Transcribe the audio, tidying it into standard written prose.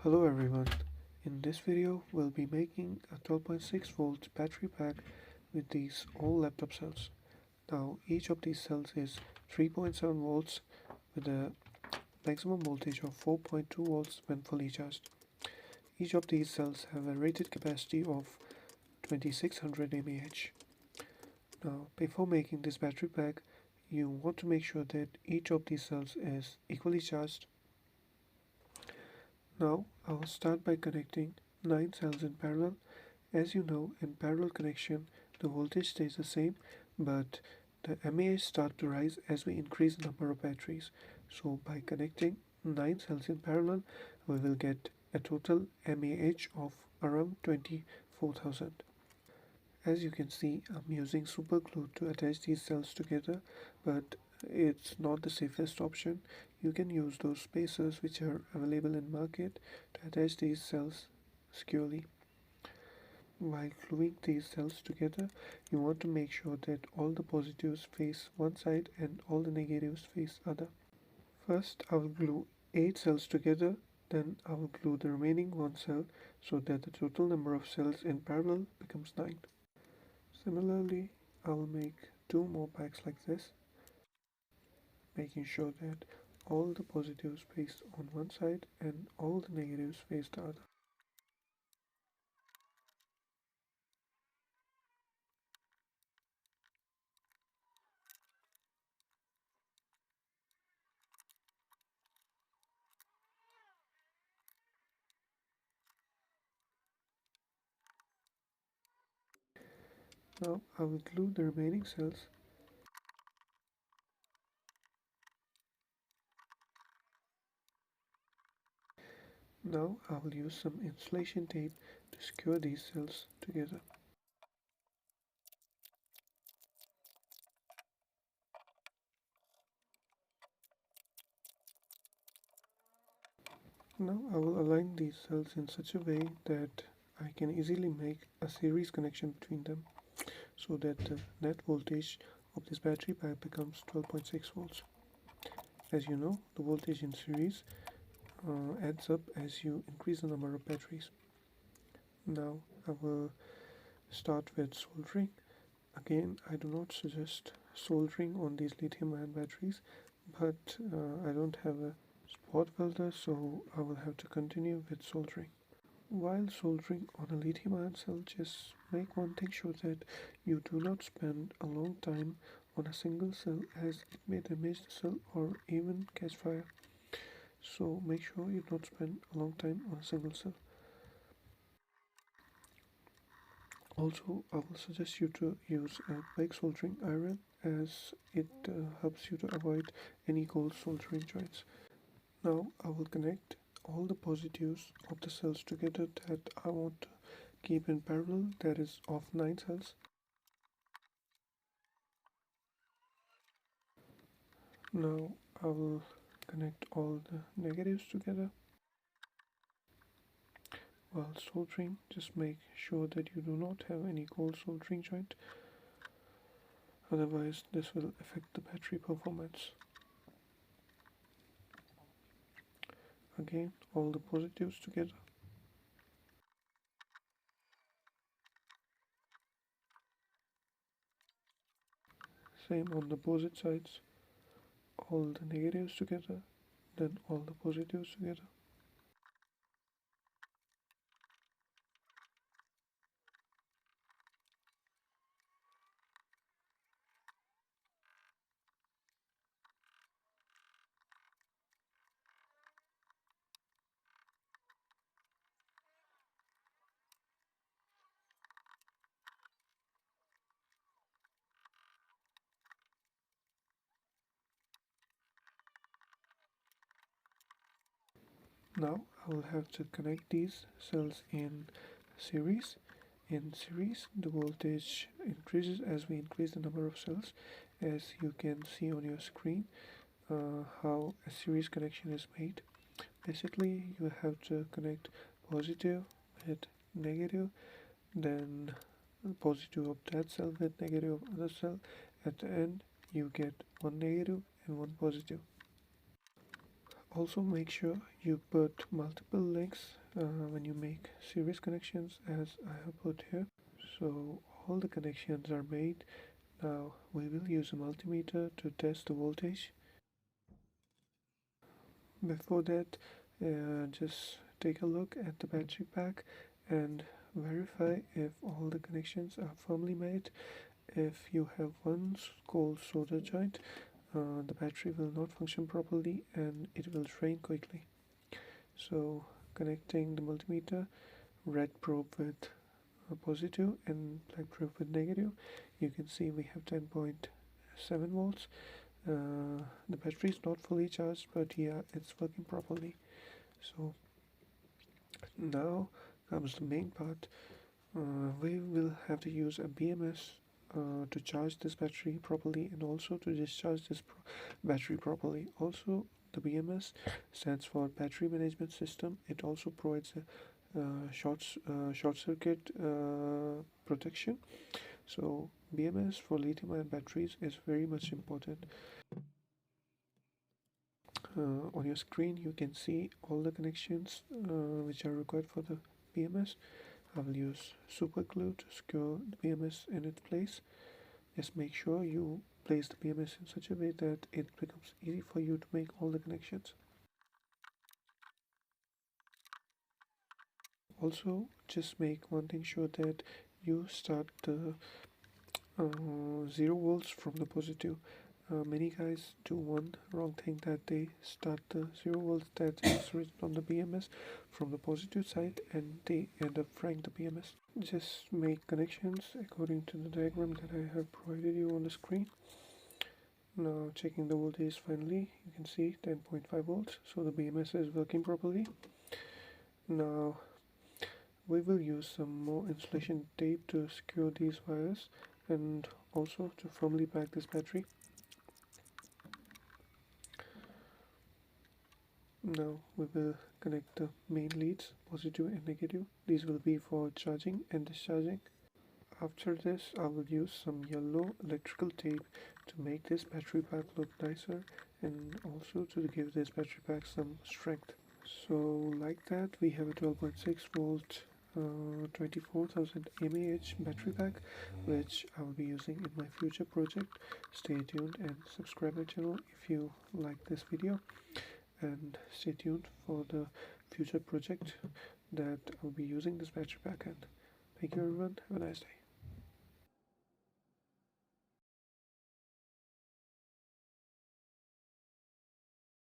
Hello everyone, in this video we'll be making a 12.6 volt battery pack with these all laptop cells. Now each of these cells is 3.7 volts with a maximum voltage of 4.2 volts when fully charged. Each of these cells have a rated capacity of 2600 mAh. Now before making this battery pack, you want to make sure that each of these cells is equally charged. Now I will start by connecting 9 cells in parallel. As you know, in parallel connection the voltage stays the same, but the mAh start to rise as we increase the number of batteries. So by connecting 9 cells in parallel, we will get a total mAh of around 24,000. As you can see, I'm using super glue to attach these cells together, but it's not the safest option. You can use those spacers which are available in market to attach these cells securely. While gluing these cells together, you want to make sure that all the positives face one side and all the negatives face other. First, I will glue 8 cells together, then I will glue the remaining 1 cell so that the total number of cells in parallel becomes 9. Similarly, I will make 2 more packs like this, making sure that all the positives face on one side and all the negatives face the other. Now I will glue the remaining cells. Now I will use some insulation tape to secure these cells together. Now I will align these cells in such a way that I can easily make a series connection between them so that the net voltage of this battery pack becomes 12.6 volts. As you know, the voltage in series adds up as you increase the number of batteries. Now I will start with soldering. Again, I do not suggest soldering on these lithium-ion batteries, but I don't have a spot welder, so I will have to continue with soldering. While soldering on a lithium-ion cell, just make one thing sure that you do not spend a long time on a single cell, as it may damage the cell or even catch fire. So make sure you don't spend a long time on a single cell. Also, I will suggest you to use a big soldering iron, as it helps you to avoid any gold soldering joints. Now I will connect all the positives of the cells together that I want to keep in parallel, that is of 9 cells. Now I will connect all the negatives together. While soldering, just make sure that you do not have any gold soldering joint, otherwise this will affect the battery performance. Again, all the positives together. Same on the opposite sides, all the negatives together, then all the positives together. Now I will have to connect these cells in series. In series, the voltage increases as we increase the number of cells, as you can see on your screen how a series connection is made. Basically, you have to connect positive with negative, then positive of that cell with negative of other cell. At the end, you get one negative and one positive. Also make sure you put multiple links when you make series connections, as I have put here. So all the connections are made. Now we will use a multimeter to test the voltage. Before that, just take a look at the battery pack and verify if all the connections are firmly made. If you have one cold solder joint, the battery will not function properly and it will drain quickly. So connecting the multimeter, red probe with positive and black probe with negative, you can see we have 10.7 volts. The battery is not fully charged, but yeah, it's working properly. So now comes the main part. We will have to use a BMS to charge this battery properly and also to discharge this battery properly. Also, the BMS stands for Battery Management System. It also provides a short circuit protection. So BMS for lithium-ion batteries is very much important. On your screen you can see all the connections which are required for the BMS. I will use super glue to secure the BMS in its place. Just make sure you place the BMS in such a way that it becomes easy for you to make all the connections. Also, just make one thing sure that you start the 0 volts from the positive. Many guys do one wrong thing, that they start the 0 volts that is written on the BMS from the positive side and they end up frying the BMS. Just make connections according to the diagram that I have provided you on the screen. Now checking the voltage finally, you can see 10.5 volts, so the BMS is working properly. Now we will use some more insulation tape to secure these wires and also to firmly pack this battery. Now we will connect the main leads, positive and negative. These will be for charging and discharging. After this, I will use some yellow electrical tape to make this battery pack look nicer and also to give this battery pack some strength. So like that, we have a 12.6 volt 24,000 mAh battery pack, which I will be using in my future project. Stay tuned and subscribe my channel if you like this video, and stay tuned for the future project that I'll be using this battery pack in. Thank you everyone, have a nice day.